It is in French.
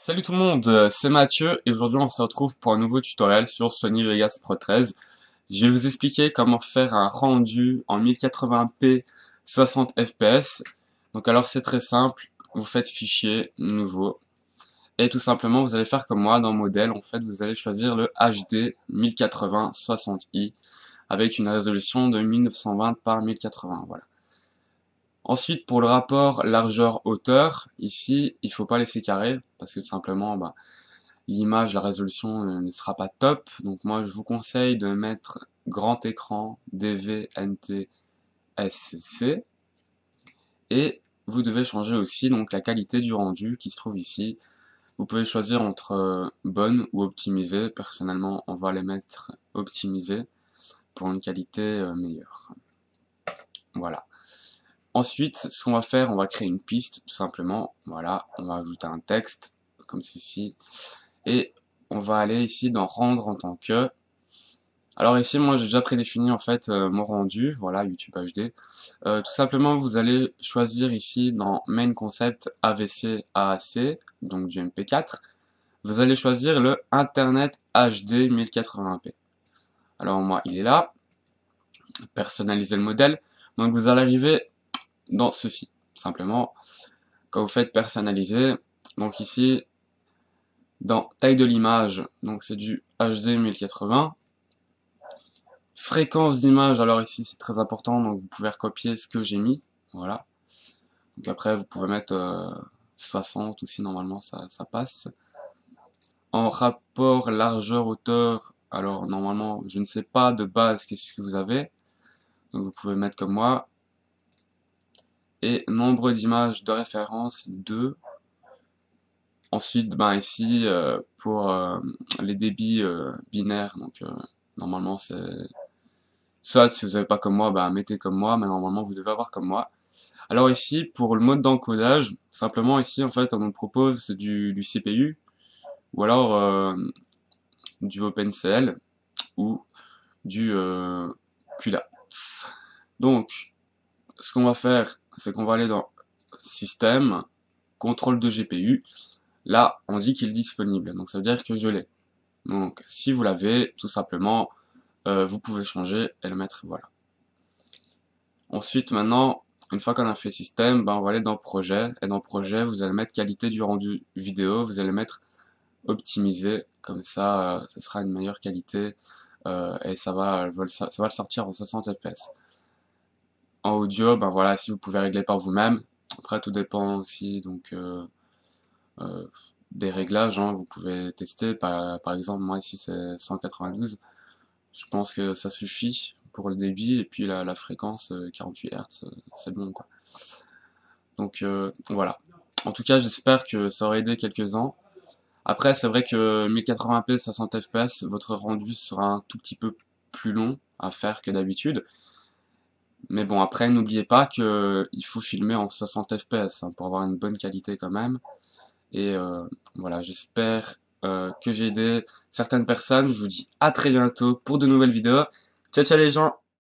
Salut tout le monde, c'est Mathieu et aujourd'hui on se retrouve pour un nouveau tutoriel sur Sony Vegas Pro 13. Je vais vous expliquer comment faire un rendu en 1080p 60 fps. Donc alors c'est très simple, vous faites fichier, nouveau, et tout simplement vous allez faire comme moi dans modèle, en fait vous allez choisir le HD 1080 60i avec une résolution de 1920 par 1080, voilà. Ensuite, pour le rapport largeur-hauteur, ici, il faut pas laisser carré, parce que tout simplement, l'image, la résolution ne sera pas top. Donc moi, je vous conseille de mettre grand écran DVNTSC. Et vous devez changer aussi donc la qualité du rendu qui se trouve ici. Vous pouvez choisir entre bonne ou optimisée. Personnellement, on va les mettre optimisées pour une qualité meilleure. Voilà. Ensuite, ce qu'on va faire, on va créer une piste, tout simplement. Voilà, on va ajouter un texte, comme ceci. Et on va aller ici dans rendre en tant que. Alors ici, moi, j'ai déjà prédéfini en fait mon rendu, voilà, YouTube HD. Tout simplement, vous allez choisir ici dans Main Concept AVC AAC, donc du MP4. Vous allez choisir le Internet HD 1080p. Alors moi, il est là. Personnaliser le modèle. Donc vous allez arriver dans ceci. Simplement, quand vous faites personnaliser, donc ici, dans taille de l'image, donc c'est du HD 1080. Fréquence d'image, alors ici c'est très important, donc vous pouvez recopier ce que j'ai mis, voilà. Donc après vous pouvez mettre 60 aussi, normalement ça passe. En rapport largeur-hauteur, alors normalement je ne sais pas de base qu'est-ce que vous avez, donc vous pouvez mettre comme moi. Et nombre d'images de référence 2. Ensuite, ici, pour les débits binaires, donc normalement c'est... Soit si vous n'avez pas comme moi, mettez comme moi, mais normalement vous devez avoir comme moi. Alors ici, pour le mode d'encodage, simplement ici, en fait, on nous propose du CPU, ou alors du OpenCL, ou du CUDA. Donc, ce qu'on va faire, c'est qu'on va aller dans Système, Contrôle de GPU. Là, on dit qu'il est disponible, donc ça veut dire que je l'ai. Donc, si vous l'avez, tout simplement, vous pouvez changer et le mettre, voilà. Ensuite, maintenant, une fois qu'on a fait système, on va aller dans projet, et dans projet, vous allez mettre qualité du rendu vidéo, vous allez mettre optimisé, comme ça, ce sera une meilleure qualité, et ça va le sortir en 60 fps. En audio, voilà, si vous pouvez régler par vous-même. Après, tout dépend aussi, donc, des réglages, hein, vous pouvez tester. Par exemple, moi ici c'est 192. Je pense que ça suffit pour le débit et puis la fréquence 48 Hz, c'est bon quoi. Donc voilà. En tout cas, j'espère que ça aurait aidé quelques-uns. Après, c'est vrai que 1080p 60 fps, votre rendu sera un tout petit peu plus long à faire que d'habitude. Mais bon, après, n'oubliez pas que il faut filmer en 60 fps hein, pour avoir une bonne qualité quand même. Et voilà, j'espère que j'ai aidé certaines personnes. Je vous dis à très bientôt pour de nouvelles vidéos. Ciao ciao les gens!